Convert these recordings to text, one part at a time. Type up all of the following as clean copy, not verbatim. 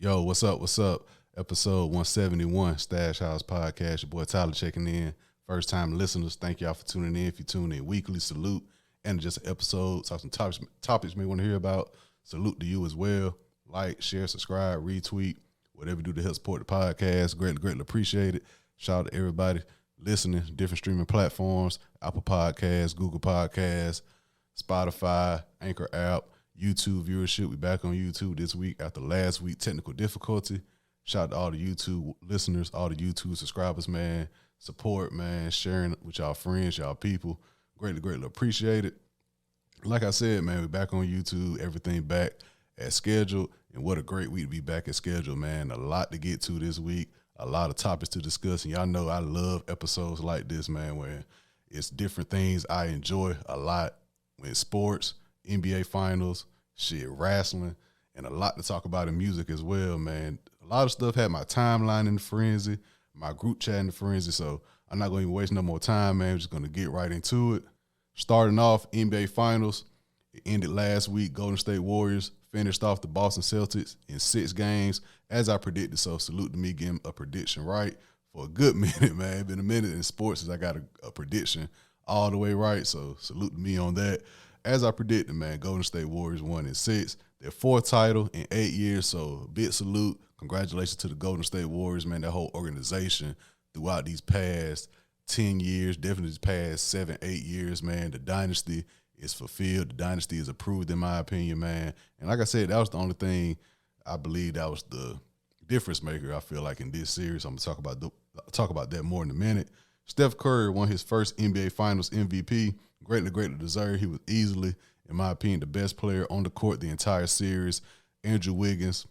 Yo, what's up? What's up? Episode 171, Stash House Podcast. Your boy Tyler checking in. First time listeners, thank y'all for tuning in. If you tune in weekly, salute. And just an episode, talk some topics you may want to hear about. Salute to you as well. Like, share, subscribe, retweet, whatever you do to help support the podcast. Greatly appreciate it. Shout out to everybody listening, different streaming platforms, Apple Podcasts, Google Podcasts, Spotify, Anchor app, YouTube viewership. We back on YouTube this week after last week technical difficulty. Shout out to all the YouTube listeners, all the YouTube subscribers, man. Support, man. Sharing with y'all friends, y'all people. Greatly appreciate it. Like I said, man, we back on YouTube. Everything back as scheduled. And what a great week to be back as scheduled, man. A lot to get to this week. A lot of topics to discuss. And y'all know I love episodes like this, man, where it's different things I enjoy a lot. When sports, NBA finals, wrestling, and a lot to talk about in music as well, man. A lot of stuff had my timeline in the frenzy, my group chat in the frenzy, so I'm not going to even waste no more time, man. I'm just going to get right into it. Starting off, NBA finals. It ended last week. Golden State Warriors finished off the Boston Celtics in 6 games, as I predicted, so salute to me getting a prediction right for a good minute, man. It's been a minute in sports since I got a prediction all the way right, so salute to me on that. As I predicted, man, Golden State Warriors won in 6. Their 4th title in 8 years, so big salute. Congratulations to the Golden State Warriors, man, that whole organization throughout these past 10 years, definitely these past 7, 8 years, man. The dynasty is fulfilled. The dynasty is approved, in my opinion, man. And like I said, that was the only thing I believe that was the difference maker, I feel like, in this series. I'm going to talk about that more in a minute. Steph Curry won his first NBA Finals MVP. Greatly deserved. He was easily, in my opinion, the best player on the court the entire series. Andrew Wiggins,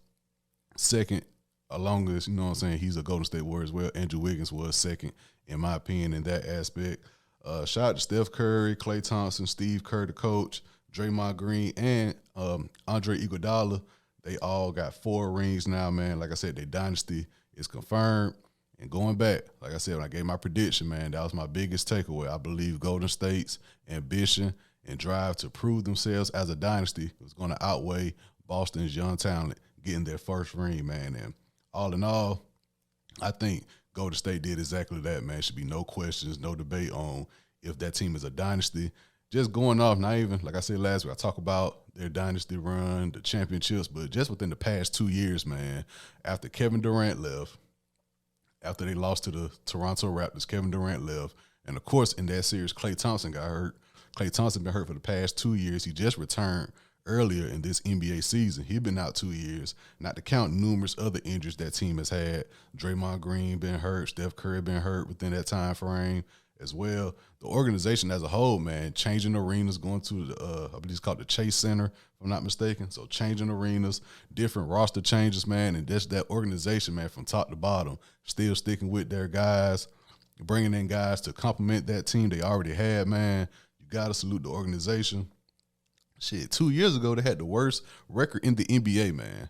second, along with, he's a Golden State Warrior as well. Andrew Wiggins was second, in my opinion, in that aspect. Shout out to Steph Curry, Klay Thompson, Steve Kerr, the coach, Draymond Green, and Andre Iguodala. They all got 4 rings now, man. Like I said, their dynasty is confirmed. And going back, like I said, when I gave my prediction, man, that was my biggest takeaway. I believe Golden State's ambition and drive to prove themselves as a dynasty was going to outweigh Boston's young talent getting their first ring, man. And all in all, I think Golden State did exactly that, man. Should be no questions, no debate on if that team is a dynasty. Just going off, not even, like I said last week, I talk about their dynasty run, the championships, but just within the past 2 years, man, after Kevin Durant left, after they lost to the Toronto Raptors, Kevin Durant left. And, of course, in that series, Klay Thompson got hurt. Klay Thompson been hurt for the past 2 years. He just returned earlier in this NBA season. He's been out 2 years, not to count numerous other injuries that team has had. Draymond Green been hurt. Steph Curry been hurt within that time frame as well. The organization as a whole, man, changing arenas, going to the, I believe it's called the Chase Center, if I'm not mistaken. So changing arenas, different roster changes, man, and that's that organization, man, from top to bottom, still sticking with their guys, bringing in guys to complement that team they already had, man. You got to salute the organization. 2 years ago, they had the worst record in the NBA, man.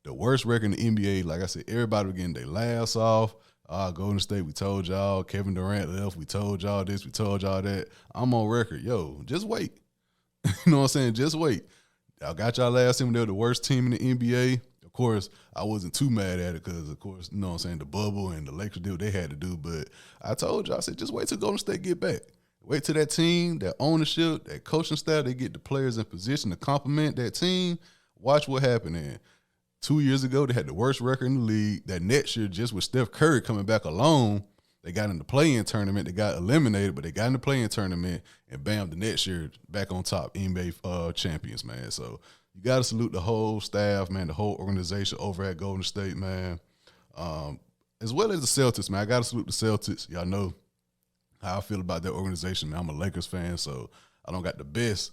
The worst record in the NBA. Like I said, everybody was getting their laughs off. Golden State, we told y'all. Kevin Durant left. We told y'all this. We told y'all that. I'm on record. Yo, just wait. You know what I'm saying? Just wait. I got y'all last time. They were the worst team in the NBA. Of course, I wasn't too mad at it because, of course, you know what I'm saying, the bubble and the Lakers did what they had to do. But I told y'all, I said, just wait till Golden State get back. Wait till that team, that ownership, that coaching staff, they get the players in position to complement that team. Watch what happened then. 2 years ago, they had the worst record in the league. That next year, just with Steph Curry coming back alone, they got in the play-in tournament. They got eliminated, but they got in the play-in tournament, and bam, the next year, back on top, NBA champions, man. So you got to salute the whole staff, man, the whole organization over at Golden State, man, as well as the Celtics, man. I got to salute the Celtics. Y'all know how I feel about that organization, man. I'm a Lakers fan, so I don't got the best,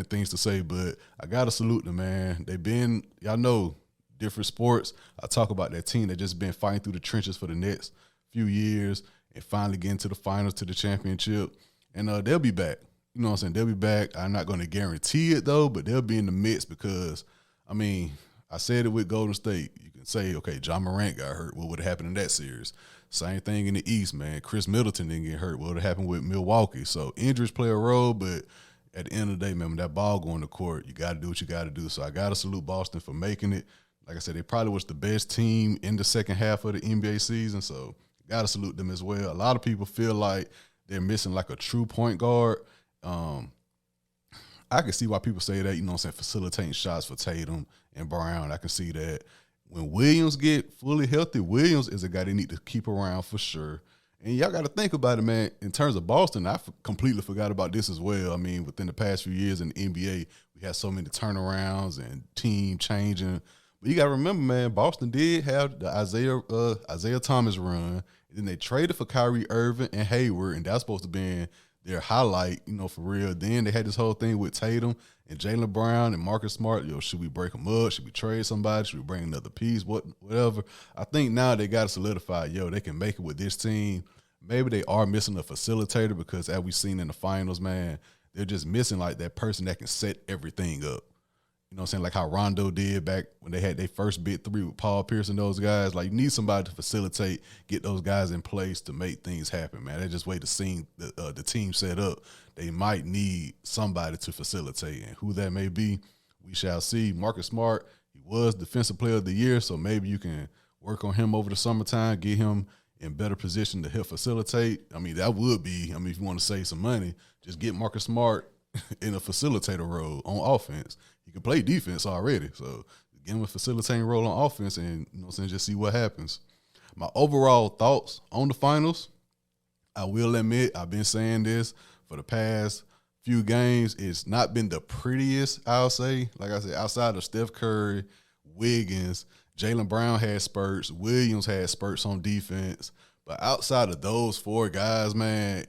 things to say, but I got to salute them, man. They've been, y'all know, different sports. I talk about that team that just been fighting through the trenches for the next few years and finally getting to the finals, to the championship, and they'll be back. You know what I'm saying? They'll be back. I'm not going to guarantee it, though, but they'll be in the mix because, I said it with Golden State. You can say, okay, John Morant got hurt. What would have happened in that series? Same thing in the East, man. Chris Middleton didn't get hurt. What would have happened with Milwaukee? So injuries play a role, but at the end of the day, man, when that ball going to court, you got to do what you got to do. So I got to salute Boston for making it. Like I said, they probably was the best team in the second half of the NBA season, so got to salute them as well. A lot of people feel like they're missing like a true point guard. I can see why people say that, facilitating shots for Tatum and Brown. I can see that. When Williams get fully healthy, Williams is a guy they need to keep around for sure. And y'all got to think about it, man. In terms of Boston, I completely forgot about this as well. I mean, within the past few years in the NBA, we had so many turnarounds and team changing. But you got to remember, man, Boston did have the Isaiah Thomas run. And then they traded for Kyrie Irving and Hayward, and that's supposed to be their highlight, for real. Then they had this whole thing with Tatum and Jaylen Brown and Marcus Smart. Should we break them up? Should we trade somebody? Should we bring another piece? Whatever. I think now they got to solidify, they can make it with this team. Maybe they are missing a facilitator because, as we've seen in the finals, man, they're just missing like that person that can set everything up. You know what I'm saying? Like how Rondo did back when they had their first big three with Paul Pierce and those guys. Like, you need somebody to facilitate, get those guys in place to make things happen, man. They just wait to see the team set up. They might need somebody to facilitate, and who that may be, we shall see. Marcus Smart, he was Defensive Player of the Year, so maybe you can work on him over the summertime, get him in better position to help facilitate. I mean, that would be, if you want to save some money, just get Marcus Smart in a facilitator role on offense. He can play defense already, so get him a facilitating role on offense and, just see what happens. My overall thoughts on the finals, I will admit, I've been saying this for the past few games. It's not been the prettiest, I'll say. Like I said, outside of Steph Curry, Wiggins, Jaylen Brown had spurts, Williams had spurts on defense. But outside of those four guys, man,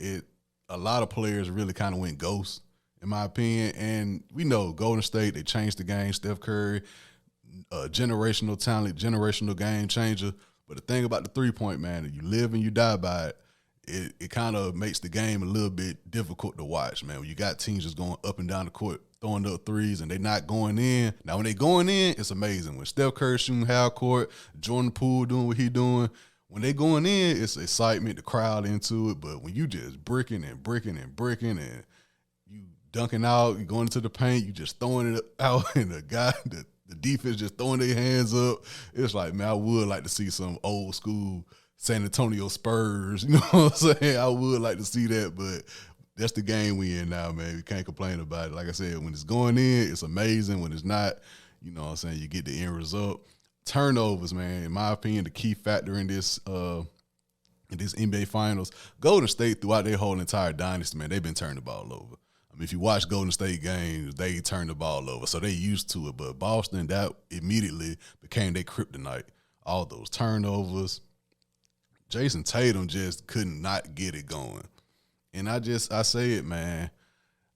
a lot of players really kind of went ghost, in my opinion. And we know Golden State, they changed the game. Steph Curry, generational talent, generational game changer. But the thing about the three-point, man, you live and you die by it. It kind of makes the game a little bit difficult to watch, man. When you got teams just going up and down the court, throwing up threes, and they not going in. Now, when they going in, it's amazing. When Steph Curry shooting half court, Jordan Poole doing what he doing, when they going in, it's excitement, the crowd into it. But when you just bricking and you dunking out, you going into the paint, you just throwing it out, and the defense just throwing their hands up, it's like, man, I would like to see some old school San Antonio Spurs, you know what I'm saying? I would like to see that, but that's the game we in now, man. We can't complain about it. Like I said, when it's going in, it's amazing. When it's not, you know what I'm saying, you get the end result. Turnovers, man, in my opinion, the key factor in this NBA Finals. Golden State, throughout their whole entire dynasty, man, they've been turning the ball over. I mean, if you watch Golden State games, they turn the ball over, so they used to it. But Boston, that immediately became their kryptonite. All those turnovers. Jason Tatum just could not get it going. And I say it, man,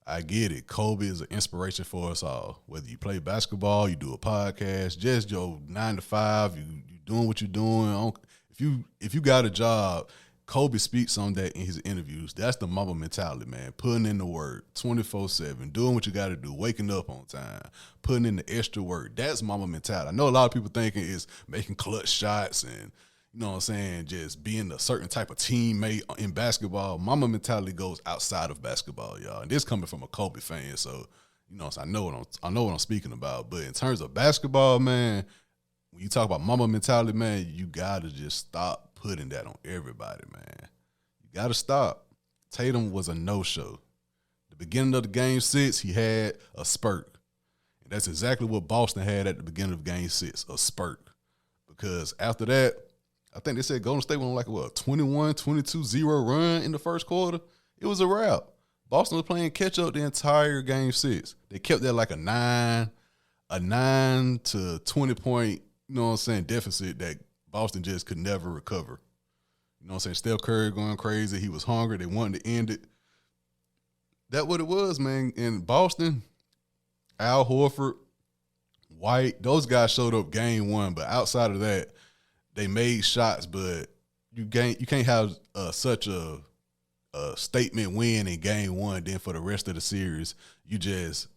I get it. Kobe is an inspiration for us all. Whether you play basketball, you do a podcast, just your 9 to 5, you doing what you're doing. If you got a job, Kobe speaks on that in his interviews. That's the Mamba mentality, man. Putting in the work 24/7, doing what you got to do, waking up on time, putting in the extra work. That's Mamba mentality. I know a lot of people thinking it's making clutch shots and, you know what I'm saying, just being a certain type of teammate in basketball. Mamba mentality goes outside of basketball, y'all. And this coming from a Kobe fan, so, you know, so I know what I'm speaking about. But in terms of basketball, man, when you talk about Mamba mentality, man, you got to just stop putting that on everybody, man. You got to stop. Tatum was a no-show. The beginning of the Game 6, he had a spurt. And that's exactly what Boston had at the beginning of Game 6, a spurt. Because after that, I think they said Golden State went on like, 21-22-0 run in the first quarter. It was a wrap. Boston was playing catch-up the entire Game 6. They kept that like a 9 to 20-point, you know what I'm saying, deficit that Boston just could never recover. You know what I'm saying? Steph Curry going crazy. He was hungry. They wanted to end it. That's what it was, man. In Boston, Al Horford, White, those guys showed up Game 1, but outside of that, they made shots, but you can't have such a statement win in Game 1, then for the rest of the series, you just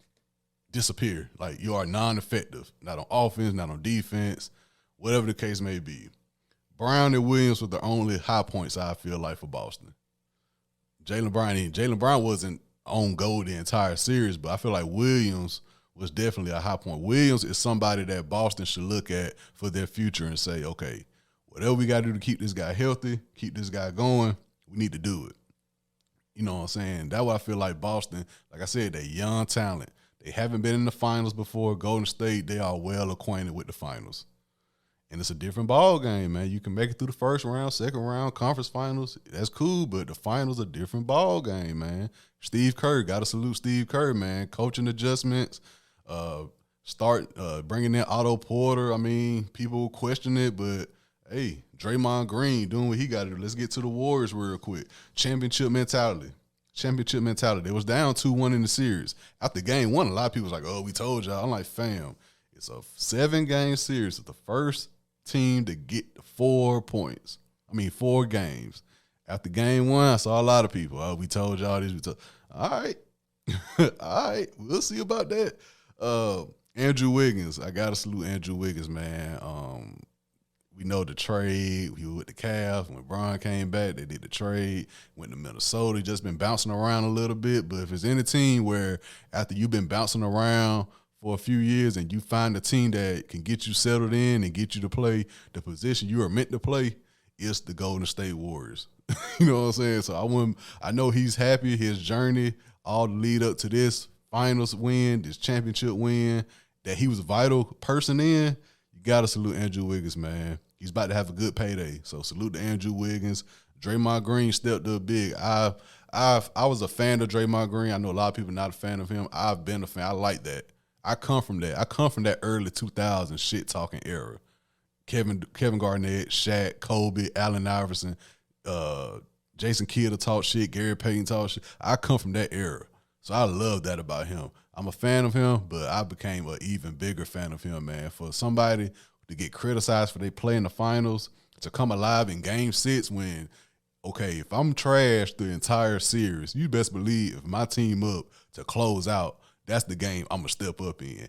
disappear. Like, you are non-effective, not on offense, not on defense, whatever the case may be. Brown and Williams were the only high points, I feel like, for Boston. Jaylen Brown wasn't on goal the entire series, but I feel like Williams was definitely a high point. Wiggins is somebody that Boston should look at for their future and say, okay, whatever we got to do to keep this guy healthy, keep this guy going, we need to do it. You know what I'm saying? That's why I feel like Boston, like I said, they young talent. They haven't been in the finals before. Golden State, they are well acquainted with the finals. And it's a different ball game, man. You can make it through the first round, second round, conference finals. That's cool, but the finals a different ball game, man. Steve Curry, got to salute Steve Curry, man. Coaching adjustments, bringing in Otto Porter. I mean, people question it, but hey, Draymond Green doing what he got to do. Let's get to the Warriors real quick. Championship mentality. They was down 2-1 in the series. After game one, a lot of people was like, oh, we told y'all. I'm like, fam, it's a 7-game series. It's the first team to get 4 games. After game one, I saw a lot of people. Oh, we told y'all this. All right. All right. We'll see about that. Andrew Wiggins. I got to salute Andrew Wiggins, man. We know the trade. He was with the Cavs. When Bron came back, they did the trade. Went to Minnesota. Just been bouncing around a little bit. But if it's any team where after you've been bouncing around for a few years and you find a team that can get you settled in and get you to play the position you are meant to play, it's the Golden State Warriors. You know what I'm saying? So I know he's happy, his journey, all the lead up to this finals win, this championship win, that he was a vital person in. You got to salute Andrew Wiggins, man. He's about to have a good payday. So salute to Andrew Wiggins. Draymond Green stepped up big. I was a fan of Draymond Green. I know a lot of people not a fan of him. I've been a fan. I like that. I come from that. I come from that early 2000s shit-talking era. Kevin Garnett, Shaq, Kobe, Allen Iverson, Jason Kidd talk shit, Gary Payton talk shit. I come from that era. So I love that about him. I'm a fan of him, but I became an even bigger fan of him, man. For somebody to get criticized for they play in the finals, to come alive in game 6 when, okay, if I'm trashed the entire series, you best believe if my team up to close out, that's the game I'm going to step up in.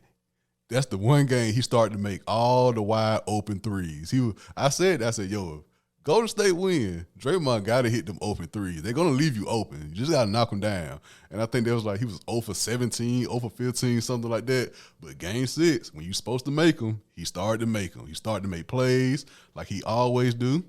That's the one game he started to make all the wide open threes. I said, yo, Golden State win. Draymond got to hit them open threes. They're going to leave you open. You just got to knock them down. And I think that was like he was 0 for 17, 0 for 15, something like that. But game 6, when you're supposed to make them, he started to make them. He started to make plays like he always do.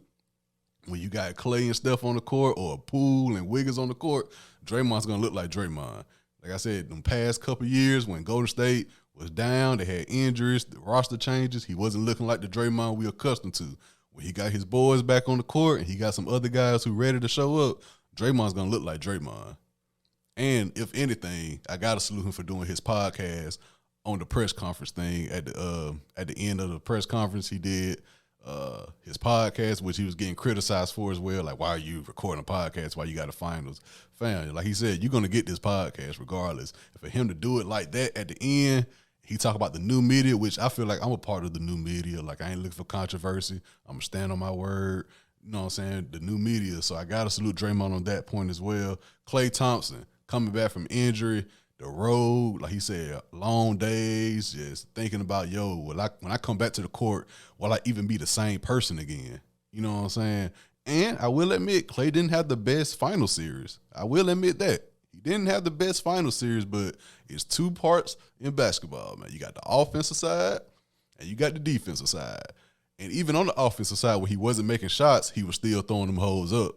When you got Klay and Steph on the court or Poole and Wiggins on the court, Draymond's going to look like Draymond. Like I said, them past couple years when Golden State was down, they had injuries, the roster changes, he wasn't looking like the Draymond we accustomed to. When he got his boys back on the court and he got some other guys who ready to show up, Draymond's going to look like Draymond. And if anything, I got to salute him for doing his podcast on the press conference thing. At the end of the press conference, he did his podcast, which he was getting criticized for as well. Like, why are you recording a podcast while you got the finals? Fam, like he said, you're going to get this podcast regardless. And for him to do it like that at the end, he talk about the new media, which I feel like I'm a part of the new media. Like, I ain't looking for controversy. I'm going to stand on my word. You know what I'm saying? The new media. So I got to salute Draymond on that point as well. Klay Thompson, coming back from injury, the road, like he said, long days, just thinking about, when I come back to the court, will I even be the same person again? You know what I'm saying? And I will admit, Klay didn't have the best final series. I will admit that. He didn't have the best final series, but it's 2 parts in basketball, man. You got the offensive side and you got the defensive side. And even on the offensive side, when he wasn't making shots, he was still throwing them hoes up.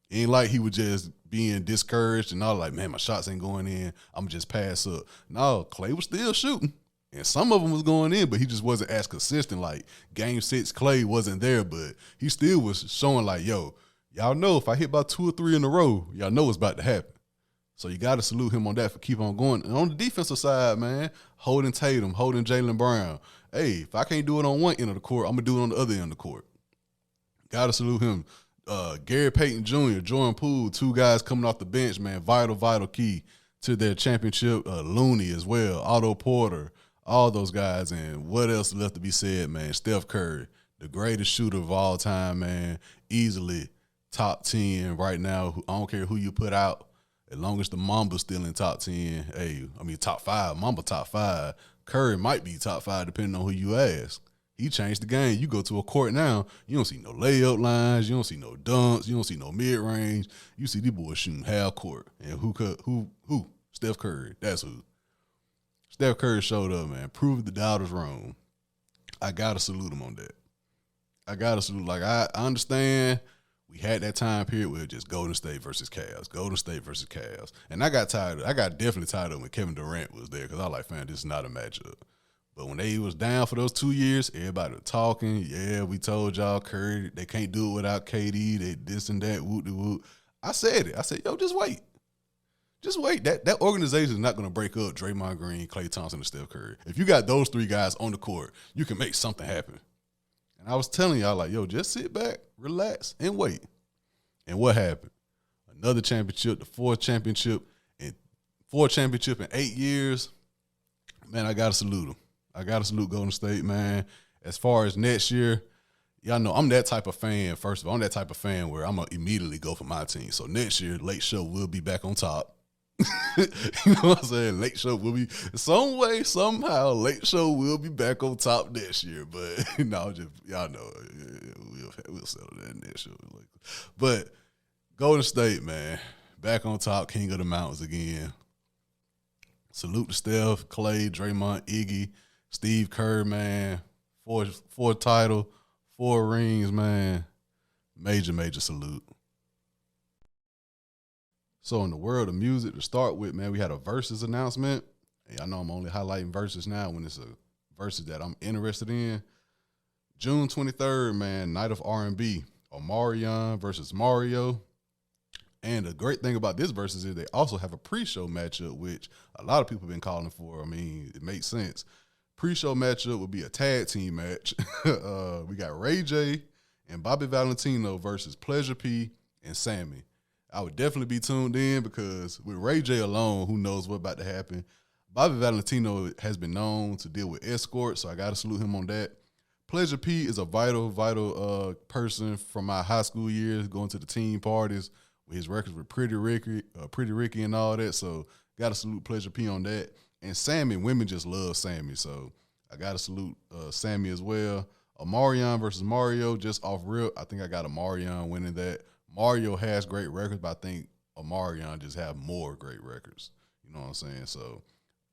It ain't like he was just being discouraged and all like, man, my shots ain't going in. I'm just pass up. No, Klay was still shooting. And some of them was going in, but he just wasn't as consistent. Like game 6, Klay wasn't there, but he still was showing like, y'all know if I hit about 2 or 3 in a row, y'all know it's about to happen. So you got to salute him on that for keep on going. And on the defensive side, man, holding Tatum, holding Jaylen Brown. Hey, if I can't do it on one end of the court, I'm going to do it on the other end of the court. Got to salute him. Gary Payton Jr., Jordan Poole, 2 guys coming off the bench, man, vital key to their championship. Looney as well, Otto Porter, all those guys. And what else left to be said, man? Steph Curry, the greatest shooter of all time, man, easily top 10 right now. I don't care who you put out. As long as the Mamba's still in top 10, top 5, Mamba top 5, Curry might be top 5 depending on who you ask. He changed the game. You go to a court now, you don't see no layup lines, you don't see no dunks, you don't see no mid-range. You see these boys shooting half court. And who? Steph Curry. That's who. Steph Curry showed up, man, proved the doubters wrong. I got to salute him on that. I got to salute. Like, I understand we had that time period where just Golden State versus Cavs, Golden State versus Cavs. And I got definitely tired of when Kevin Durant was there because I was like, fam, this is not a matchup. But when they was down for those 2 years, everybody was talking. Yeah, we told y'all Curry, they can't do it without KD. They this and that, whoop-de-whoop. I said it. I said, yo, just wait. Just wait. That organization is not going to break up Draymond Green, Klay Thompson, and Steph Curry. If you got those three guys on the court, you can make something happen. And I was telling y'all, like, yo, just sit back, relax, and wait. And what happened? Another championship, the fourth championship in 8 years. Man, I got to salute them. I got to salute Golden State, man. As far as next year, y'all know I'm that type of fan, first of all. I'm that type of fan where I'm going to immediately go for my team. So next year, Late Show will be back on top. You know what I'm saying? Late Show will be, some way, somehow, Late Show will be back on top next year. But, no, just, y'all know, we'll settle that next year. But Golden State, man, back on top, king of the mountains again. Salute to Steph, Klay, Draymond, Iggy, Steve Kerr, man. Four title, 4 rings, man. Major, major salute. So in the world of music, to start with, man, we had a Versus announcement. And I know I'm only highlighting Versus now when it's a Versus that I'm interested in. June 23rd, man, Night of R&B. Omarion versus Mario. And the great thing about this Versus is they also have a pre-show matchup, which a lot of people have been calling for. I mean, it makes sense. Pre-show matchup would be a tag team match. We got Ray J and Bobby Valentino versus Pleasure P and Sammy. I would definitely be tuned in because with Ray J alone, who knows what's about to happen. Bobby Valentino has been known to deal with escorts, so I got to salute him on that. Pleasure P is a vital person from my high school years, going to the team parties with his records with Pretty Ricky and all that. So got to salute Pleasure P on that. And Sammy, women just love Sammy, so I got to salute Sammy as well. Omarion versus Mario, just off rip, I think I got Omarion winning that. Mario has great records, but I think Omarion just have more great records. You know what I'm saying? So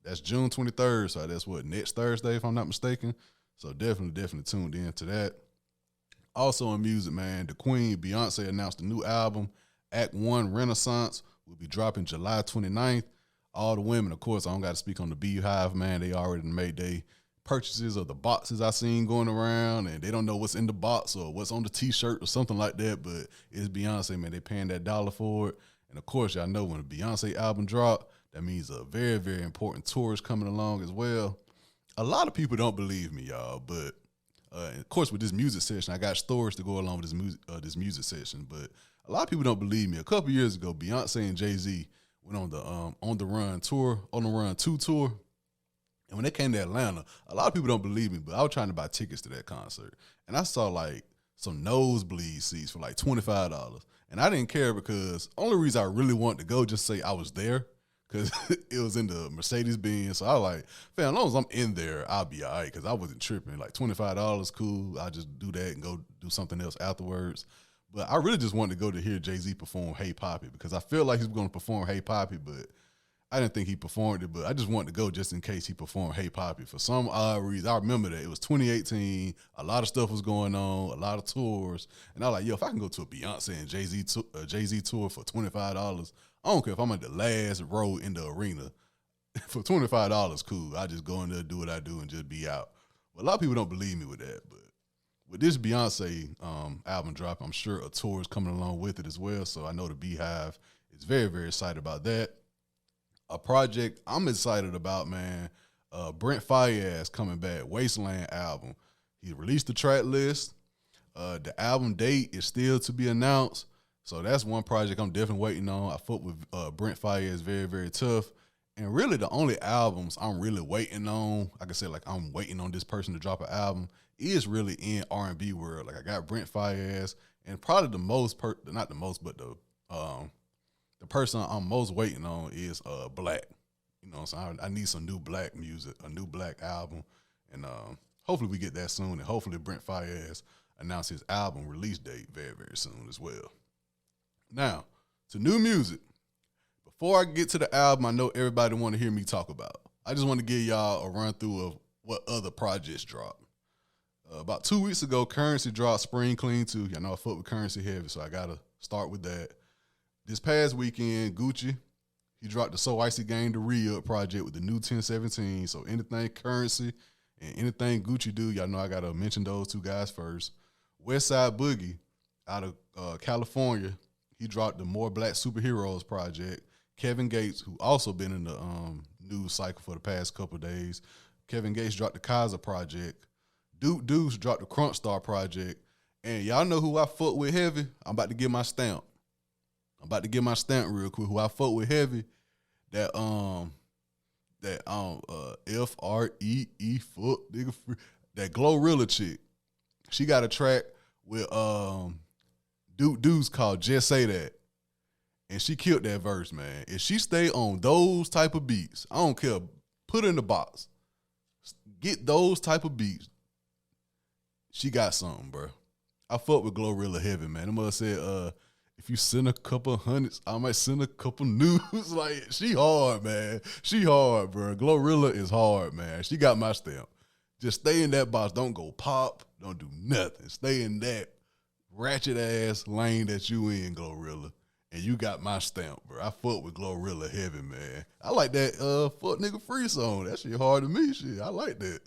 that's June 23rd, so that's what, next Thursday, if I'm not mistaken. So definitely tuned in to that. Also in music, man, the Queen, Beyonce, announced a new album, Act 1 Renaissance, will be dropping July 29th. All the women, of course, I don't got to speak on the Beehive, man. They already made their purchases of the boxes I seen going around, and they don't know what's in the box or what's on the T-shirt or something like that, but it's Beyonce, man. They paying that dollar for it. And, of course, y'all know when a Beyonce album drop, that means a very, very important tour is coming along as well. A lot of people don't believe me, y'all, but of course with this music session, I got stories to go along with this music session, but a lot of people don't believe me. A couple years ago, Beyonce and Jay-Z went on the On the Run 2 tour, and when they came to Atlanta, a lot of people don't believe me, but I was trying to buy tickets to that concert, and I saw like some nosebleed seats for like $25, and I didn't care because only reason I really wanted to go just say I was there. Because it was in the Mercedes-Benz. So I was like, fam, as long as I'm in there, I'll be all right. Because I wasn't tripping. Like $25, cool. I'll just do that and go do something else afterwards. But I really just wanted to go to hear Jay-Z perform Hey Poppy. Because I feel like he's going to perform Hey Poppy, but I didn't think he performed it. But I just wanted to go just in case he performed Hey Poppy. For some odd reason, I remember that. It was 2018. A lot of stuff was going on. A lot of tours. And I was like, yo, if I can go to a Beyonce and Jay-Z tour for $25, I don't care if I'm at the last row in the arena. For $25, cool. I just go in there, do what I do, and just be out. But a lot of people don't believe me with that. But with this Beyonce album drop, I'm sure a tour is coming along with it as well. So I know the Beehive is very, very excited about that. A project I'm excited about, man, Brent Faiyaz coming back, Wasteland album. He released the track list. The album date is still to be announced. So that's one project I'm definitely waiting on. I fuck with Brent Faiyaz very, very tough. And really the only albums I'm really waiting on, like I said, like I'm waiting on this person to drop an album, is really in R&B world. Like I got Brent Faiyaz, and probably the most, not the most, but the person I'm most waiting on is Black. You know what I'm saying? I need some new Black music, a new Black album. And hopefully we get that soon. And hopefully Brent Faiyaz announce his album release date very, very soon as well. Now, to new music. Before I get to the album I know everybody want to hear me talk about, I just want to give y'all a run through of what other projects dropped. About 2 weeks ago, Currency dropped Spring Clean 2. Y'all know I fuck with Currency heavy, so I got to start with that. This past weekend, Gucci, he dropped the So Icy Game to Re-Up project with the new 1017. So anything Currency and anything Gucci do, y'all know I got to mention those two guys first. Westside Boogie out of California, he dropped the More Black Superheroes project. Kevin Gates, who also been in the news cycle for the past couple of days, Kevin Gates dropped the Kaiser project. Duke Deuce dropped the Crunch Star project. And y'all know who I fuck with heavy? I'm about to get my stamp. Real quick. Who I fuck with heavy? That F-R-E-E fuck nigga free. That Glorilla chick. She got a track with Duke Deuce called Just Say That. And she killed that verse, man. If she stay on those type of beats, I don't care. Put her in the box. Get those type of beats. She got something, bro. I fuck with Glorilla heavy, man. The mother said, if you send a couple hundreds, I might send a couple news. Like, she hard, man. She hard, bro. Glorilla is hard, man. She got my stamp. Just stay in that box. Don't go pop. Don't do nothing. Stay in that ratchet-ass lane that you in, Glorilla. And you got my stamp, bro. I fuck with Glorilla heavy, man. I like that fuck nigga free song. That shit hard to me, shit. I like that.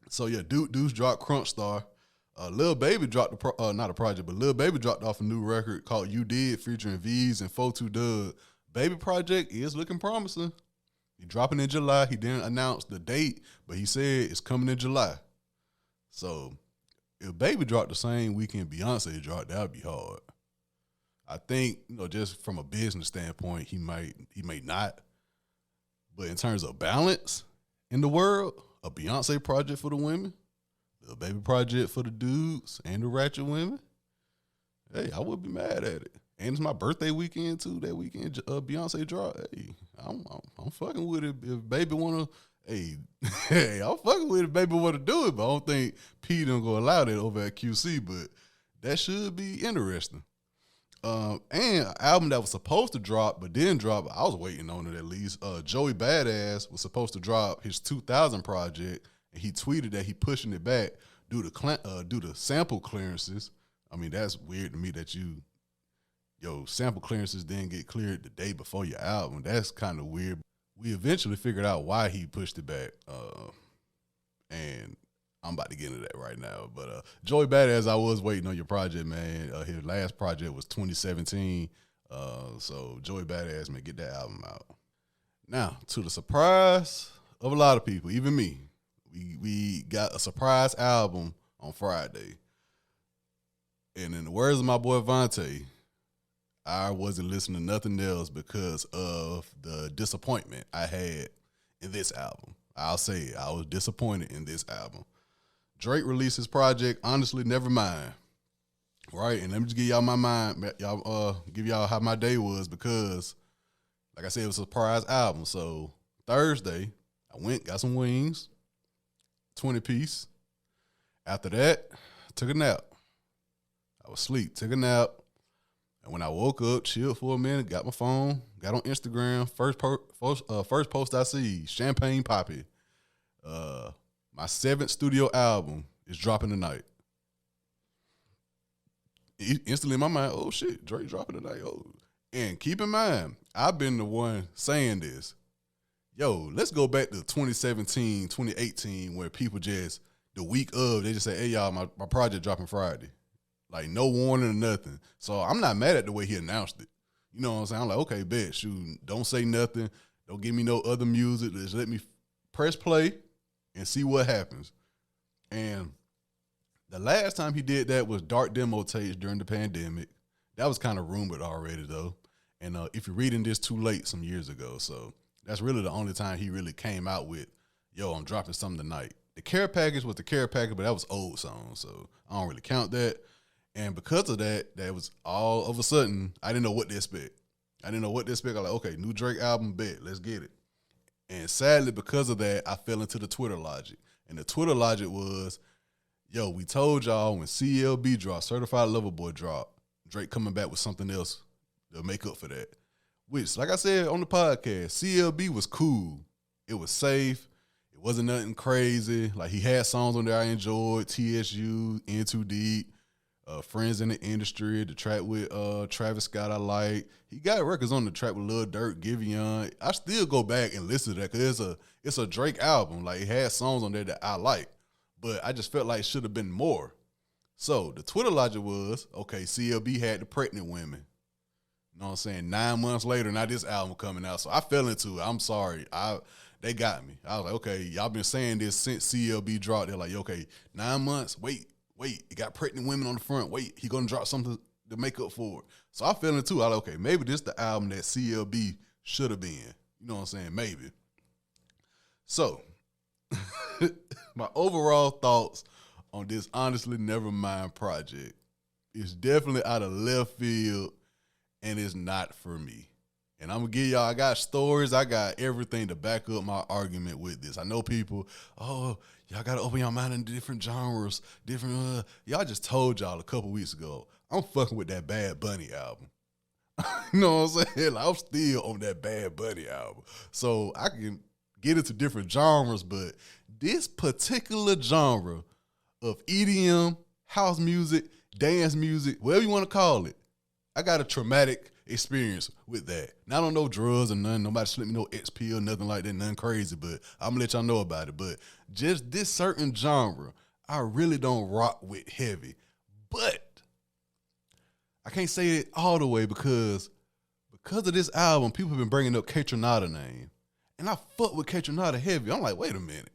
So, yeah, Deuce dropped Crunch Star. Lil Baby dropped not a project, but Lil Baby dropped off a new record called You Did featuring V's and 42 Doug. Baby project is looking promising. He dropping in July. He didn't announce the date, but he said it's coming in July. So if Baby dropped the same weekend Beyonce dropped, that would be hard. I think, just from a business standpoint, he may not. But in terms of balance in the world, a Beyonce project for the women, a Baby project for the dudes and the ratchet women, hey, I wouldn't be mad at it. And it's my birthday weekend too. That weekend, Beyonce dropped. Hey, I'm fucking with it. If Baby wanna, hey, I'm fucking with it. If Baby wanna do it, but I don't think P don't go allow that over at QC. But that should be interesting. And an album that was supposed to drop but didn't drop, I was waiting on it at least. Joey Badass was supposed to drop his 2000 project, and he tweeted that he pushing it back due to sample clearances. I mean, that's weird to me that sample clearances didn't get cleared the day before your album. That's kind of weird. We eventually figured out why he pushed it back, and I'm about to get into that right now. But Joey Badass, I was waiting on your project, man. His last project was 2017. So Joey Badass, man, get that album out. Now, to the surprise of a lot of people, even me, we got a surprise album on Friday. And in the words of my boy Vontae, I wasn't listening to nothing else because of the disappointment I had in this album. I'll say it. I was disappointed in this album. Drake released his project, Honestly Nevermind. Right? And let me just give y'all my mind, give y'all how my day was because, like I said, it was a surprise album. So Thursday, I went, got some wings, 20-piece. After that, took a nap. I was asleep, took a nap. And when I woke up, chilled for a minute, got my phone, got on Instagram. First post I see, Champagne Poppy. My 7th studio album is dropping tonight. Instantly in my mind, oh shit, Drake dropping tonight. Oh. And keep in mind, I've been the one saying this. Yo, let's go back to 2017, 2018, where people just, the week of, they just say, hey y'all, my project dropping Friday. Like no warning or nothing. So I'm not mad at the way he announced it. You know what I'm saying? I'm like, okay, bet, shoot, don't say nothing. Don't give me no other music. Just let me press play and see what happens. And the last time he did that was dark demo tapes during the pandemic. That was kind of rumored already, though. And if you're reading this too late some years ago, so that's really the only time he really came out with, yo, I'm dropping something tonight. The Care Package was the Care Package, but that was old song, so I don't really count that. And because of that, that was all of a sudden, I didn't know what to expect. I was like, okay, new Drake album, bet, let's get it. And sadly, because of that, I fell into the Twitter logic. And the Twitter logic was, yo, we told y'all when CLB dropped, Certified Lover Boy dropped, Drake coming back with something else to make up for that. which, like I said on the podcast, CLB was cool. It was safe. It wasn't nothing crazy. Like, he had songs on there I enjoyed, TSU, In Too Deep, Friends in the Industry, the track with Travis Scott I like. He got records on the track with Lil Durk, Giveon. I still go back and listen to that because it's a Drake album. Like, it had songs on there that I like. But I just felt like it should have been more. So the Twitter logic was, okay, CLB had the pregnant women. You know what I'm saying? 9 months later, now this album coming out. So I fell into it. I'm sorry. They got me. I was like, okay, y'all been saying this since CLB dropped. They're like, okay, 9 months. Wait. It got pregnant women on the front. Wait, he gonna drop something to make up for it. So I fell into it. I was like, okay, maybe this the album that CLB should have been. You know what I'm saying? Maybe. So my overall thoughts on this Honestly Nevermind project is definitely out of left field, and it's not for me. And I'm going to give y'all, I got stories, I got everything to back up my argument with this. I know people, y'all got to open your mind in different genres, y'all just told y'all a couple weeks ago, I'm fucking with that Bad Bunny album. You know what I'm saying? Like, I'm still on that Bad Bunny album. So I can get into different genres, but this particular genre of EDM, house music, dance music, whatever you want to call it, I got a traumatic experience with that. Now, I don't know drugs or nothing. Nobody slipped me no XP or nothing like that, nothing crazy, but I'm going to let y'all know about it. But just this certain genre, I really don't rock with heavy. But I can't say it all the way because of this album, people have been bringing up Kaytranada name. And I fuck with Kaytranada heavy. I'm like, wait a minute.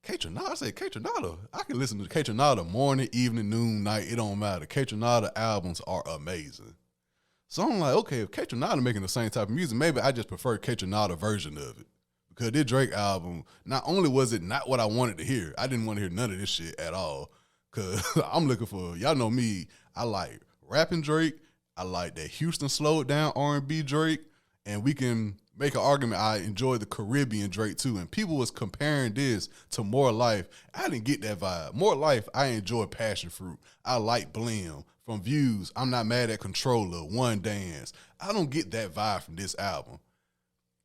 Kaytranada? I said, Kaytranada? I can listen to Kaytranada morning, evening, noon, night. It don't matter. Kaytranada albums are amazing. So I'm like, okay, if Kaytranada making the same type of music, maybe I just prefer Kaytranada version of it. Because this Drake album, not only was it not what I wanted to hear, I didn't want to hear none of this shit at all. Because I'm looking for, y'all know me, I like rapping Drake. I like that Houston slowed down R&B Drake. And we can make an argument, I enjoy the Caribbean Drake too. And people was comparing this to More Life. I didn't get that vibe. More Life, I enjoy Passion Fruit. I like Blim. From Views, I'm Not Mad at Controller, One Dance. I don't get that vibe from this album.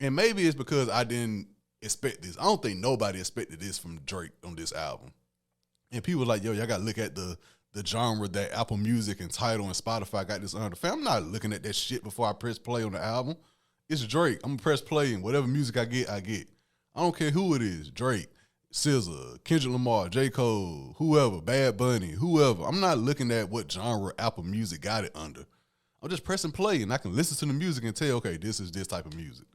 And maybe it's because I didn't expect this. I don't think nobody expected this from Drake on this album. And people like, yo, y'all got to look at the genre that Apple Music and Tidal and Spotify got this under. Fam, I'm not looking at that shit before I press play on the album. It's Drake. I'm going to press play, and whatever music I get, I get. I don't care who it is. Drake, SZA, Kendrick Lamar, J. Cole, whoever, Bad Bunny, whoever. I'm not looking at what genre Apple Music got it under. I'm just pressing play, and I can listen to the music and tell, okay, this is this type of music.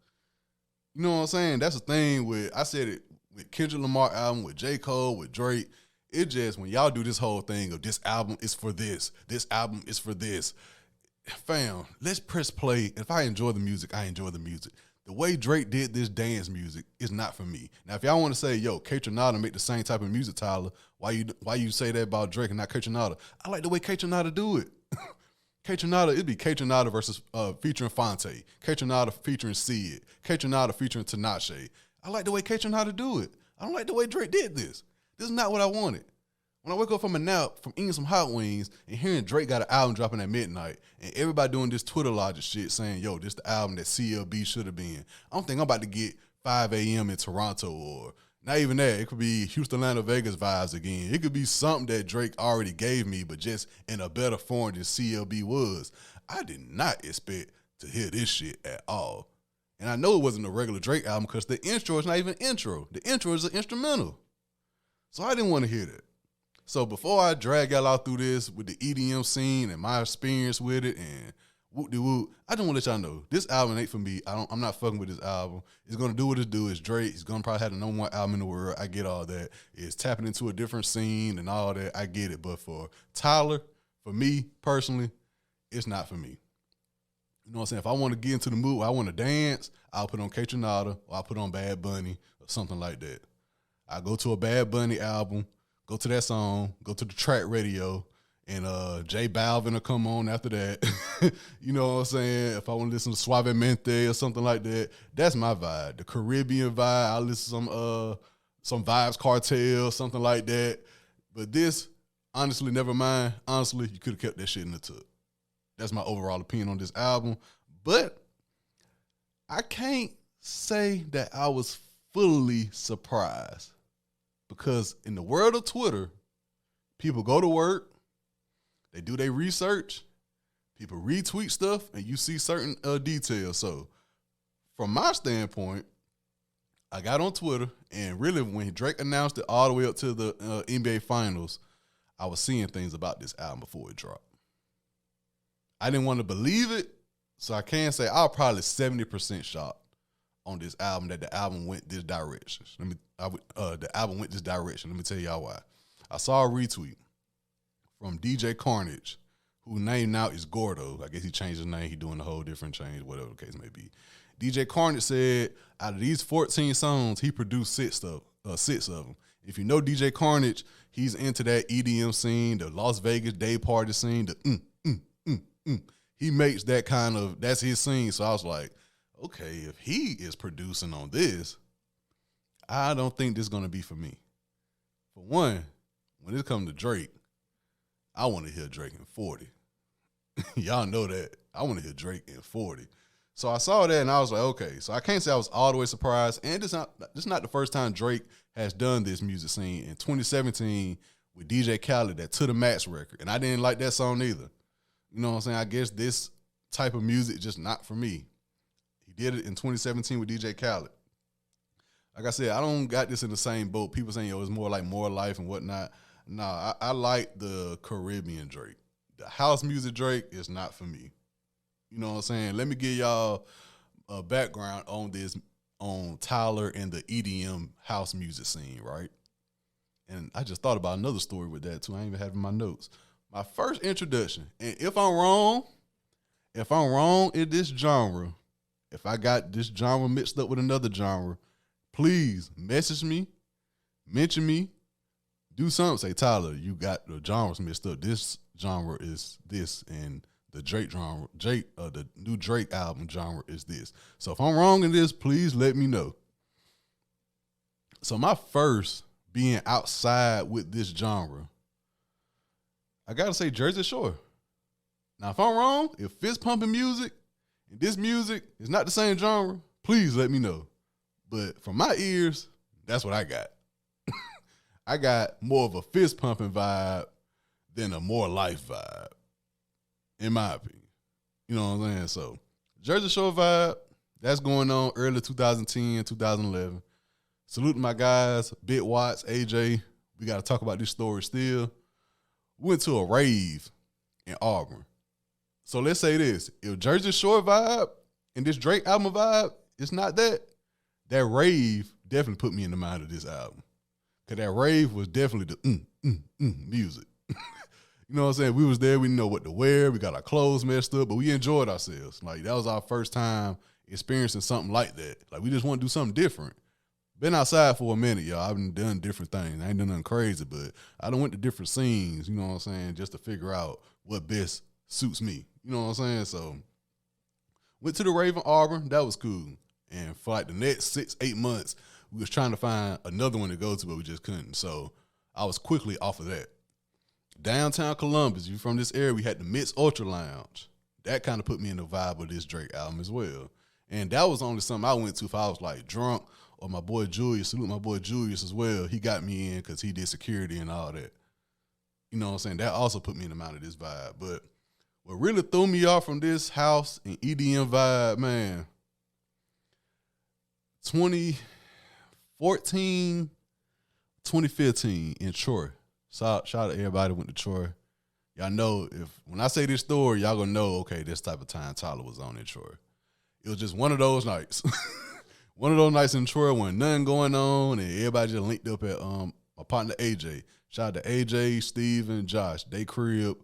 You know what I'm saying? That's the thing with, I said it with Kendrick Lamar album, with J. Cole, with Drake. It just, when y'all do this whole thing of this album is for this album is for this, fam, let's press play. If I enjoy the music, I enjoy the music. The way Drake did this dance music is not for me. Now, if y'all want to say, yo, Kaytranada make the same type of music, Tyler, why you say that about Drake and not Kaytranada? I like the way Kaytranada do it. Kaytranada, it'd be Kaytranada versus featuring Fonte, Kaytranada featuring Sid, Kaytranada featuring Tinashe. I like the way Kaytranada do it. I don't like the way Drake did this. This is not what I wanted. When I wake up from a nap, from eating some hot wings, and hearing Drake got an album dropping at midnight, and everybody doing this Twitter logic shit saying, yo, this the album that CLB should have been. I don't think I'm about to get 5 a.m. in Toronto, or not even that. It could be Houston, Atlanta, Vegas vibes again. It could be something that Drake already gave me, but just in a better form than CLB was. I did not expect to hear this shit at all. And I know it wasn't a regular Drake album because the intro is not even intro. The intro is an instrumental. So I didn't want to hear that. So before I drag y'all out through this with the EDM scene and my experience with it and whoop-de-whoop, I just want to let y'all know, this album ain't for me. I'm not fucking with this album. It's going to do what it do. It's Drake. He's going to probably have the number one album in the world. I get all that. It's tapping into a different scene and all that. I get it. But for Tyler, for me personally, it's not for me. You know what I'm saying? If I want to get into the mood, I want to dance, I'll put on Kaytranada or I'll put on Bad Bunny or something like that. I go to a Bad Bunny album, go to that song, go to the track radio, and J Balvin will come on after that. You know what I'm saying? If I want to listen to Suavemente or something like that, that's my vibe. The Caribbean vibe, I listen to some Vibes Cartel, something like that. But this, honestly, never mind. Honestly, you could have kept that shit in the tub. That's my overall opinion on this album. But I can't say that I was fully surprised because in the world of Twitter, people go to work, they do their research, people retweet stuff, and you see certain details. So from my standpoint, I got on Twitter, and really when Drake announced it all the way up to the NBA Finals, I was seeing things about this album before it dropped. I didn't want to believe it, so I can say I was probably 70% shocked on this album that the album went this direction. The album went this direction. Let me tell y'all why. I saw a retweet from DJ Carnage, whose name now is Gordo. I guess he changed his name. He doing a whole different change, whatever the case may be. DJ Carnage said out of these 14 songs, he produced six of them. If you know DJ Carnage, he's into that EDM scene, the Las Vegas day party scene, the He makes that kind of, that's his scene. So I was like, okay, if he is producing on this, I don't think this is going to be for me. For one, when it comes to Drake, I want to hear Drake in 40. Y'all know that. I want to hear Drake in 40. So I saw that and I was like, okay. So I can't say I was all the way surprised. And this is not the first time Drake has done this music scene. In 2017 with DJ Khaled, that To The Max record. And I didn't like that song either. You know what I'm saying? I guess this type of music just not for me. He did it in 2017 with DJ Khaled. Like I said, I don't got this in the same boat. People saying, it's more like More Life and whatnot. Nah, I like the Caribbean Drake. The house music Drake is not for me. You know what I'm saying? Let me give y'all a background on this, on Tyler and the EDM house music scene, right? And I just thought about another story with that too. I ain't even have it in my notes. My first introduction, and if I'm wrong in this genre, if I got this genre mixed up with another genre, please message me, mention me, do something. Say, Tyler, you got the genres mixed up. This genre is this, and the Drake genre, the new Drake album genre is this. So if I'm wrong in this, please let me know. So my first being outside with this genre, I gotta say Jersey Shore. Now, if I'm wrong, if fist pumping music and this music is not the same genre, please let me know. But from my ears, that's what I got. I got more of a fist pumping vibe than a More Life vibe, in my opinion. You know what I'm saying? So, Jersey Shore vibe, that's going on early 2010, 2011. Salute my guys, Bit Watts, AJ. We got to talk about this story still. We went to a rave in Auburn. So let's say this. If Jersey Shore vibe and this Drake album vibe is not that rave definitely put me in the mind of this album. Because that rave was definitely the music. You know what I'm saying? We was there. We didn't know what to wear. We got our clothes messed up, but we enjoyed ourselves. Like, that was our first time experiencing something like that. Like, we just want to do something different. Been outside for a minute, y'all. I've been done different things. I ain't done nothing crazy, but I done went to different scenes, you know what I'm saying, just to figure out what best suits me. You know what I'm saying? So, went to the rave in Auburn. That was cool. And for like the next 6-8 months, we was trying to find another one to go to, but we just couldn't. So, I was quickly off of that. Downtown Columbus, you from this area, we had the Mix Ultra Lounge. That kind of put me in the vibe of this Drake album as well. And that was only something I went to if I was like drunk, or my boy Julius, salute my boy Julius as well. He got me in because he did security and all that. You know what I'm saying? That also put me in the mind of this vibe. But what really threw me off from this house and EDM vibe, man, 2014, 2015 in Troy. Shout out to everybody who went to Troy. Y'all know, when I say this story, y'all gonna know, okay, this type of time Tyler was on in Troy. It was just one of those nights. One of those nights in Troy when nothing going on and everybody just linked up at my partner AJ. Shout out to AJ, Steve, and Josh. They crib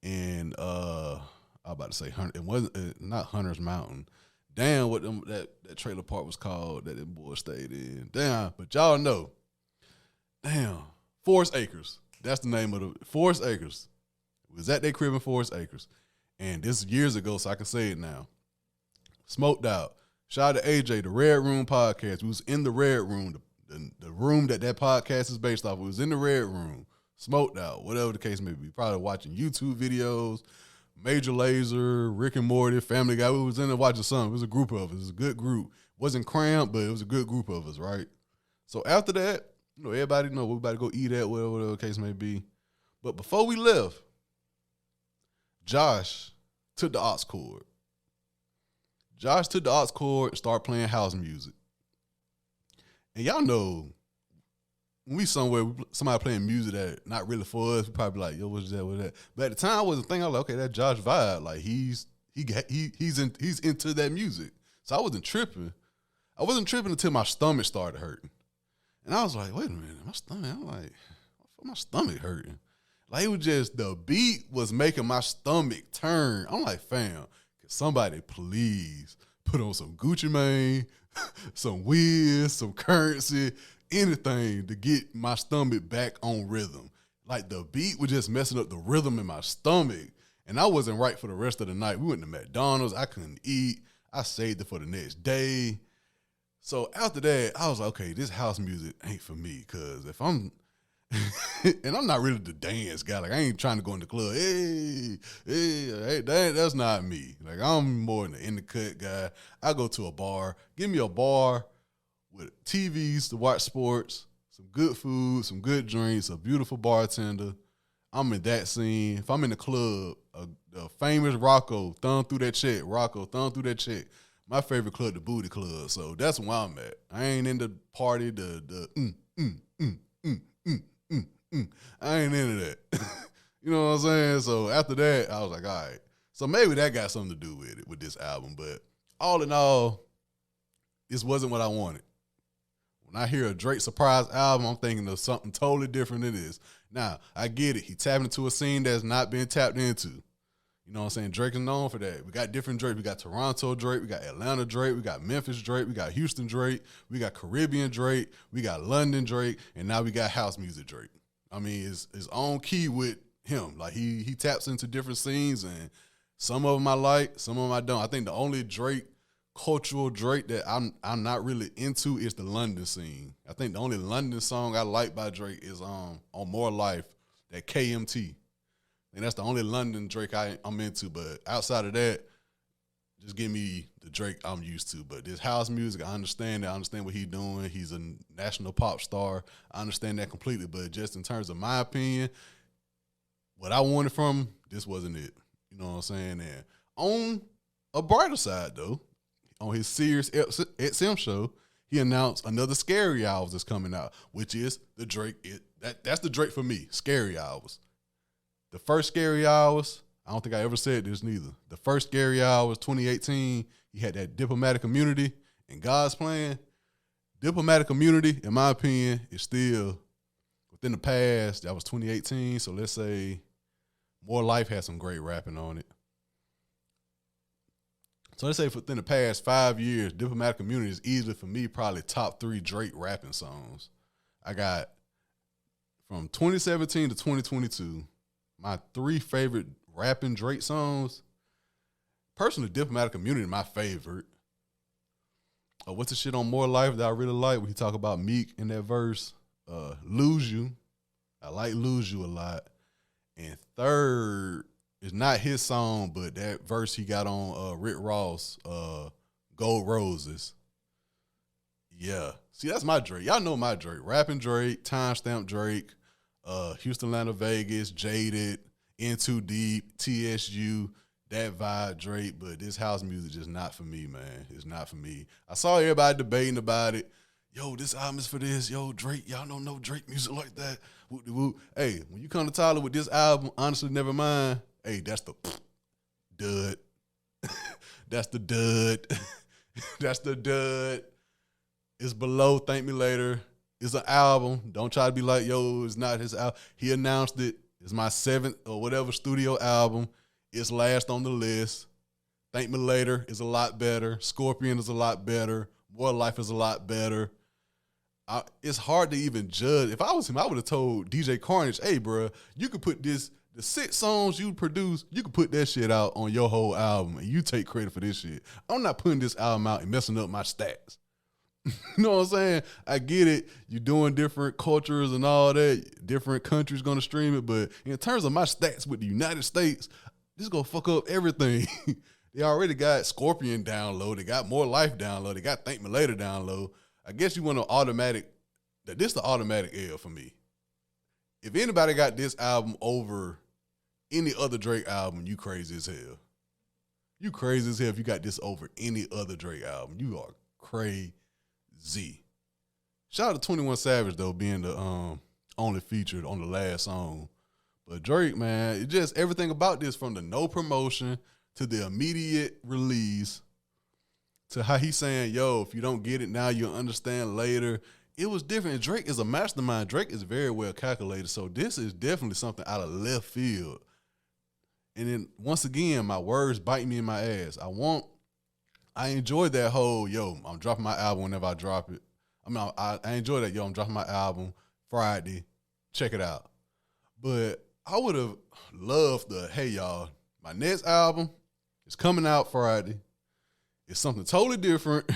and I was about to say it wasn't not Hunter's Mountain. Damn, what that trailer park was called that them boys stayed in. Damn, but y'all know. Damn, Forest Acres. That's the name of the Forest Acres. We was at their crib in Forest Acres, and this is years ago, so I can say it now. Smoked out. Shout out to AJ, the Red Room podcast. We was in the Red Room, the room that podcast is based off. We was in the Red Room, smoked out, whatever the case may be. Probably watching YouTube videos, Major Lazer, Rick and Morty, Family Guy. We was in there watching something. It was a group of us. It was a good group. Wasn't cramped, but it was a good group of us, right? So after that, everybody know we about to go eat at, whatever the case may be. But before we left, Josh took the aux cord. Josh took the aux cord and started playing house music. And y'all know, when we somewhere, somebody playing music that not really for us, we probably like, yo, what's that, what's that? But at the time, I wasn't thinking, I was like, okay, that Josh vibe. Like, he's into that music. So I wasn't tripping. I wasn't tripping until my stomach started hurting. And I was like, wait a minute, I'm like, my stomach hurting. Like, it was just, the beat was making my stomach turn. I'm like, fam, can somebody please put on some Gucci Mane, some Wiz, some Currency, anything to get my stomach back on rhythm. Like, the beat was just messing up the rhythm in my stomach. And I wasn't right for the rest of the night. We went to McDonald's. I couldn't eat. I saved it for the next day. So after that, I was like, okay, this house music ain't for me. Because if I'm, and I'm not really the dance guy. Like, I ain't trying to go in the club. Hey, that's not me. Like, I'm more in the cut guy. I go to a bar. Give me a bar with TVs to watch sports, some good food, some good drinks, a beautiful bartender. I'm in that scene. If I'm in the club, the famous Rocco, thumb through that check. My favorite club, the Booty Club. So that's where I'm at. I ain't in the party, I ain't into that. You know what I'm saying? So after that, I was like, all right. So maybe that got something to do with it, with this album. But all in all, this wasn't what I wanted. When I hear a Drake surprise album, I'm thinking of something totally different than this. Now, I get it. He tapped into a scene that's not been tapped into. You know what I'm saying? Drake is known for that. We got different Drake. We got Toronto Drake. We got Atlanta Drake. We got Memphis Drake. We got Houston Drake. We got Caribbean Drake. We got London Drake. And now we got house music Drake. I mean, it's his own key with him. Like, he taps into different scenes, and some of them I like, some of them I don't. I think the only Drake, cultural Drake that I'm not really into is the London scene. I think the only London song I like by Drake is on More Life, that KMT. And that's the only London Drake I'm into. But outside of that, just give me the Drake I'm used to. But this house music, I understand that. I understand what he's doing. He's a national pop star. I understand that completely. But just in terms of my opinion, what I wanted from him, this wasn't it. You know what I'm saying? And on a brighter side, though, on his Sirius XM show, he announced another Scary Hours that's coming out, which is the Drake. That's the Drake for me, Scary Hours. The first Scary Hours, I don't think I ever said this neither. The first Scary Hours, 2018, he had that Diplomatic Immunity and God's Plan. Diplomatic Immunity, in my opinion, is still within the past. That was 2018, so let's say More Life had some great rapping on it. So let's say within the past 5 years, Diplomatic Immunity is easily, for me, probably top 3 Drake rapping songs. I got, from 2017 to 2022, my 3 favorite rapping Drake songs. Personally, Diplomatic Immunity, my favorite. What's the shit on More Life that I really like when he talk about Meek in that verse? Lose You. I like Lose You a lot. And third is not his song, but that verse he got on Rick Ross, Gold Roses. Yeah. See, that's my Drake. Y'all know my Drake. Rapping Drake, Timestamp Drake, Houston, Atlanta, Vegas, Jaded, In Too Deep, TSU, that vibe Drake. But this house music just not for me, man. It's not for me. I saw everybody debating about it. Yo, this album is for this. Yo, Drake, y'all don't know Drake music like that. Whoop-de-whoop. Hey, when you come to Tyler with this album, honestly, never mind. Hey, that's the dud. That's the dud. That's the dud. It's below Thank Me Later. It's an album. Don't try to be like, yo, it's not his album. He announced it. It's my 7th or whatever studio album. It's last on the list. Thank Me Later is a lot better. Scorpion is a lot better. More Life is a lot better. It's hard to even judge. If I was him, I would have told DJ Carnage, hey, bro, you could put the 6 songs you produce, you could put that shit out on your whole album, and you take credit for this shit. I'm not putting this album out and messing up my stats. You know what I'm saying? I get it. You're doing different cultures and all that. Different countries going to stream it. But in terms of my stats with the United States, this gonna fuck up everything. They already got Scorpion down low. They got More Life down low. They got Thank Me Later down low. I guess you want to automatic. This the automatic L for me. If anybody got this album over any other Drake album, you crazy as hell. You crazy as hell if you got this over any other Drake album. You are crazy. Shout out to 21 Savage, though, being the only featured on the last song. But Drake, man, it just everything about this, from the no promotion to the immediate release to how he's saying, yo, if you don't get it now, you'll understand later. It was different. Drake is a mastermind. Drake is very well calculated. So this is definitely something out of left field. And then once again, my words bite me in my ass. I enjoyed that whole, yo, I'm dropping my album whenever I drop it. I mean, I enjoy that, yo, I'm dropping my album Friday. Check it out. But I would have loved the, hey, y'all, my next album is coming out Friday. It's something totally different.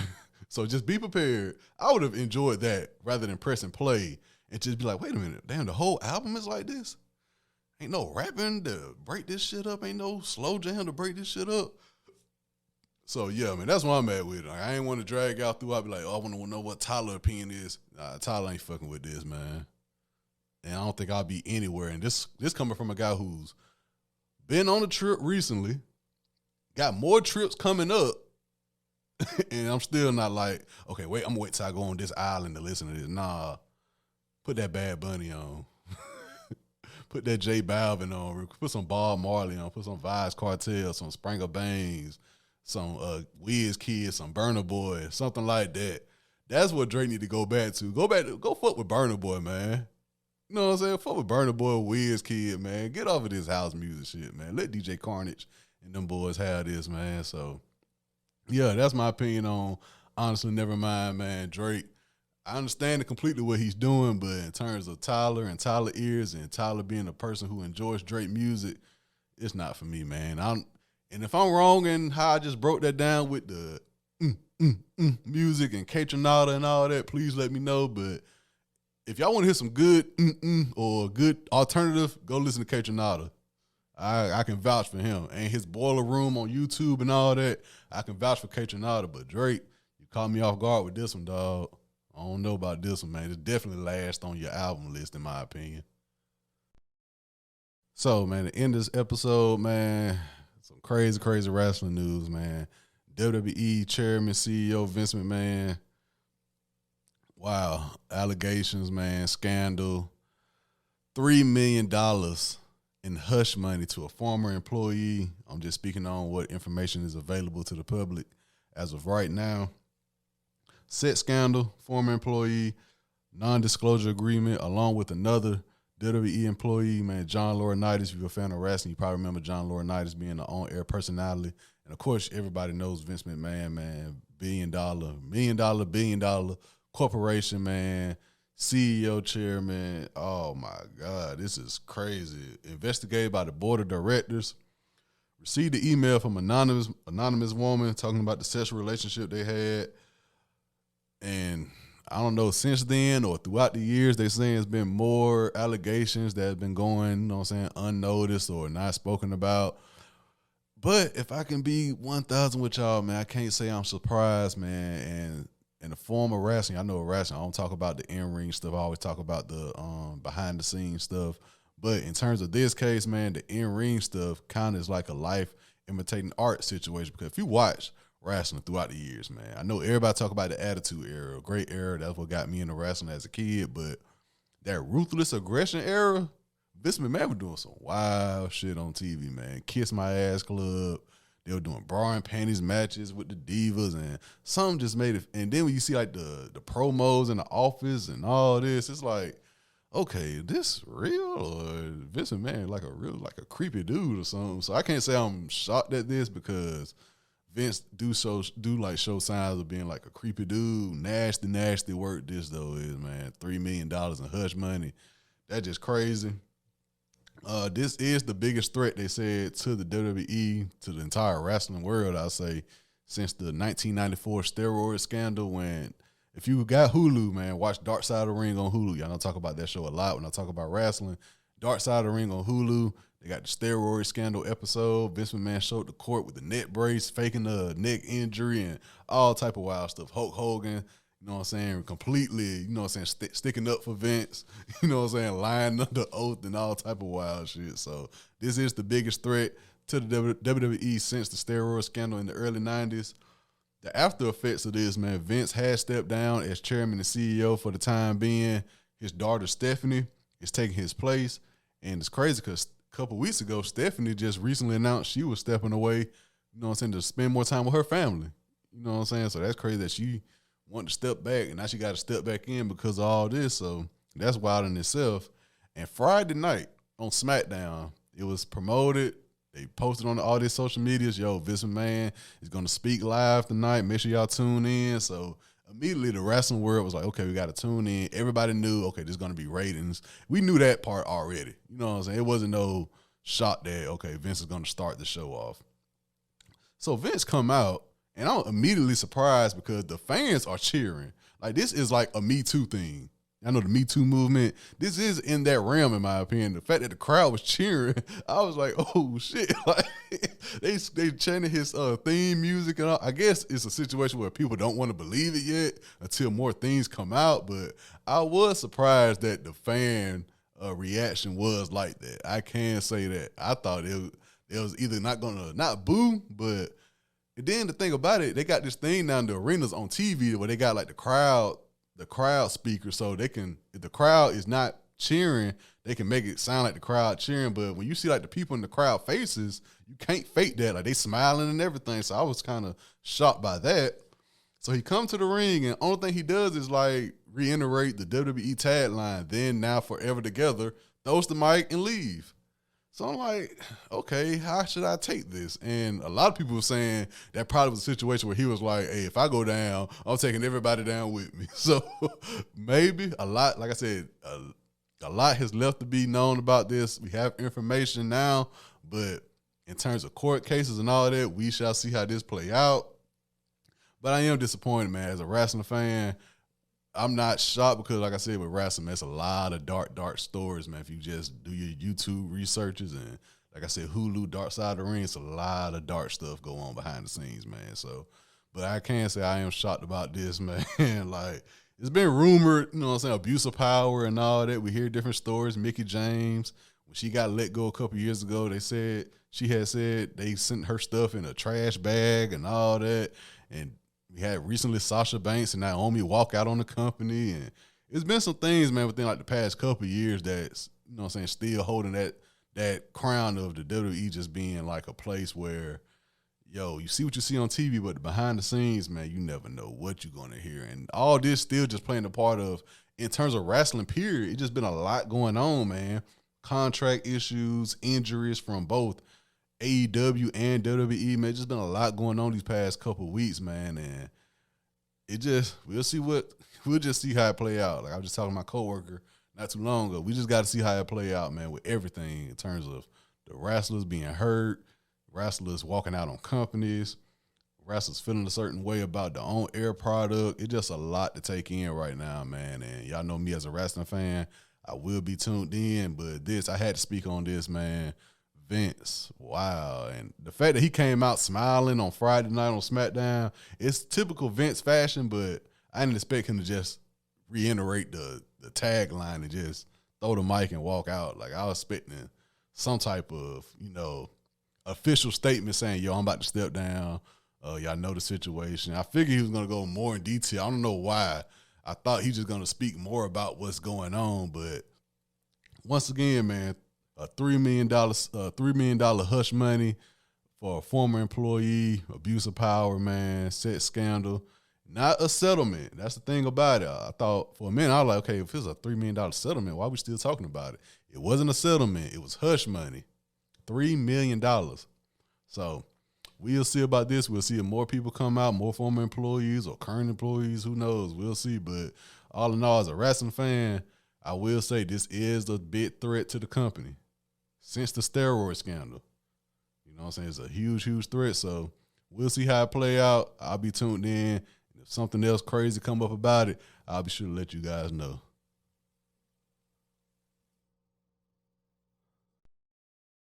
So just be prepared. I would have enjoyed that rather than pressing play and just be like, wait a minute, damn, the whole album is like this? Ain't no rapping to break this shit up. Ain't no slow jam to break this shit up. So, yeah, man, that's what I'm at with it. Like, I ain't want to drag out through. I'll be like, oh, I want to know what Tyler's opinion is. Nah, Tyler ain't fucking with this, man. And I don't think I'll be anywhere. And this coming from a guy who's been on a trip recently, got more trips coming up, and I'm still not like, okay, wait, I'm going to wait till I go on this island to listen to this. Nah, put that Bad Bunny on. Put that J Balvin on. Put some Bob Marley on. Put some Vybz Kartel, some Springer Bangs, some Wizkid, some Burna Boy, something like that. That's what Drake need to go back to. Go fuck with Burna Boy, man. You know what I'm saying? Fuck with Burna Boy, Wizkid, man. Get off of this house music shit, man. Let DJ Carnage and them boys have this, man. So, yeah, that's my opinion on Honestly Nevermind, man. Drake, I understand completely what he's doing, but in terms of Tyler and Tyler ears and Tyler being a person who enjoys Drake music, it's not for me, man. And if I'm wrong in how I just broke that down with the music and K-Tronada and all that, please let me know. But if y'all want to hear some good or good alternative, go listen to K-Tronada. I can vouch for him. And his Boiler Room on YouTube and all that, I can vouch for K-Tronada. But Drake, you caught me off guard with this one, dog. I don't know about this one, man. It's definitely last on your album list, in my opinion. So, man, to end this episode, man, some crazy, crazy wrestling news, man. WWE Chairman, CEO Vince McMahon. Wow. Allegations, man. Scandal. $3 million in hush money to a former employee. I'm just speaking on what information is available to the public as of right now. Set scandal, former employee, non-disclosure agreement, along with another WWE employee, man, John Laurinaitis. If you're a fan of wrestling, you probably remember John Laurinaitis being the on-air personality. And, of course, everybody knows Vince McMahon, man, billion dollar corporation, man, CEO, chairman. Oh, my God, this is crazy. Investigated by the board of directors. Received the email from anonymous woman talking about the sexual relationship they had. And I don't know, since then or throughout the years, they're saying it's been more allegations that have been going, you know what I'm saying, unnoticed or not spoken about. But if I can be 1,000 with y'all, man, I can't say I'm surprised, man. And in the form of wrestling, I know wrestling, I don't talk about the in-ring stuff. I always talk about the behind-the-scenes stuff. But in terms of this case, man, the in-ring stuff kind of is like a life imitating art situation. Because if you watch wrestling throughout the years, man, I know everybody talk about the Attitude Era, great era. That's what got me into wrestling as a kid. But that Ruthless Aggression era, Vince McMahon was doing some wild shit on TV, man. Kiss My Ass Club. They were doing bra and panties matches with the divas, and some just made it. And then when you see like the promos in the office and all this, it's like, okay, this real, or Vince McMahon like a creepy dude or something. So I can't say I'm shocked at this, because Vince do show signs of being like a creepy dude. Nasty work this though is, man. $3 million in hush money. That's just crazy. This is the biggest threat, they said, to the WWE, to the entire wrestling world, I'll say, since the 1994 steroid scandal. When, if you got Hulu, man, watch Dark Side of the Ring on Hulu. Y'all know I talk about that show a lot when I talk about wrestling. Dark Side of the Ring on Hulu. They got the steroid scandal episode. Vince McMahon showed the court with the neck brace, faking the neck injury, and all type of wild stuff. Hulk Hogan, you know what I'm saying, completely, you know what I'm saying, sticking up for Vince, you know what I'm saying, lying under oath and all type of wild shit. So this is the biggest threat to the WWE since the steroid scandal in the early 90s. The after effects of this, man, Vince has stepped down as chairman and CEO for the time being. His daughter, Stephanie, is taking his place. And it's crazy because a couple weeks ago, Stephanie just recently announced she was stepping away, you know what I'm saying, to spend more time with her family. You know what I'm saying? So that's crazy that she wanted to step back, and now she got to step back in because of all this. So that's wild in itself. And Friday night on SmackDown, it was promoted. They posted on all their social medias, yo, Vince McMahon is going to speak live tonight. Make sure y'all tune in. So immediately the wrestling world was like, okay, we got to tune in. Everybody knew, okay, there's going to be ratings. We knew that part already. You know what I'm saying? It wasn't no shock that, okay, Vince is going to start the show off. So Vince come out, and I'm immediately surprised because the fans are cheering. Like, this is like a Me Too thing. I know the Me Too movement, this is in that realm, in my opinion. The fact that the crowd was cheering, I was like, oh, shit. Like, they chanted his theme music. And all. I guess it's a situation where people don't want to believe it yet until more things come out. But I was surprised that the fan reaction was like that. I can say that. I thought it was either not going to, not boo, but then the thing about it, they got this thing now in the arenas on TV where they got like the crowd speaker, so they can, if the crowd is not cheering, they can make it sound like the crowd cheering. But when you see like the people in the crowd faces, you can't fake that. Like, they smiling and everything. So I was kind of shocked by that. So he comes to the ring, and only thing he does is like reiterate the WWE tagline, then, now, forever together, throws the mic and leave. So I'm like, okay, how should I take this? And a lot of people were saying that probably was a situation where he was like, hey, if I go down, I'm taking everybody down with me. So maybe a lot, like I said, a lot has left to be known about this. We have information now, but in terms of court cases and all that, we shall see how this play out. But I am disappointed, man. As a wrestling fan, I'm not shocked because, like I said, with wrestling, there's a lot of dark stories, man. If you just do your YouTube researches and, like I said, Hulu, Dark Side of the Ring, it's a lot of dark stuff go on behind the scenes, man. So, but I can say I am shocked about this, man. Like, it's been rumored, you know what I'm saying, abuse of power and all that. We hear different stories. Mickie James, when she got let go a couple years ago, she had said they sent her stuff in a trash bag and all that. And we had recently Sasha Banks and Naomi walk out on the company, and it's been some things, man, within like the past couple of years that's, you know what I'm saying, still holding that crown of the WWE just being like a place where, yo, you see what you see on TV, but behind the scenes, man, you never know what you're going to hear. And all this still just playing a part of, in terms of wrestling, period, it's just been a lot going on, man. Contract issues, injuries from both AEW and WWE, man. Just been a lot going on these past couple of weeks, man, and it just, we'll just see how it play out. Like, I was just talking to my coworker not too long ago. We just got to see how it play out, man, with everything in terms of the wrestlers being hurt, wrestlers walking out on companies, wrestlers feeling a certain way about their own air product. It's just a lot to take in right now, man, and y'all know me as a wrestling fan, I will be tuned in, but I had to speak on this, man. Vince, wow. And the fact that he came out smiling on Friday night on SmackDown, it's typical Vince fashion, but I didn't expect him to just reiterate the tagline and just throw the mic and walk out. Like, I was expecting some type of, you know, official statement saying, yo, I'm about to step down. Y'all know the situation. I figured he was going to go more in detail. I don't know why. I thought he was just going to speak more about what's going on, but once again, man, a $3 million hush money for a former employee, abuse of power, man, sex scandal, not a settlement. That's the thing about it. I thought for a minute, I was like, okay, if it's a $3 million settlement, why are we still talking about it? It wasn't a settlement. It was hush money, $3 million. So we'll see about this. We'll see if more people come out, more former employees or current employees. Who knows? We'll see. But all in all, as a wrestling fan, I will say this is the big threat to the company since the steroid scandal. You know what I'm saying? It's a huge, huge threat. So we'll see how it play out. I'll be tuned in. And if something else crazy come up about it, I'll be sure to let you guys know.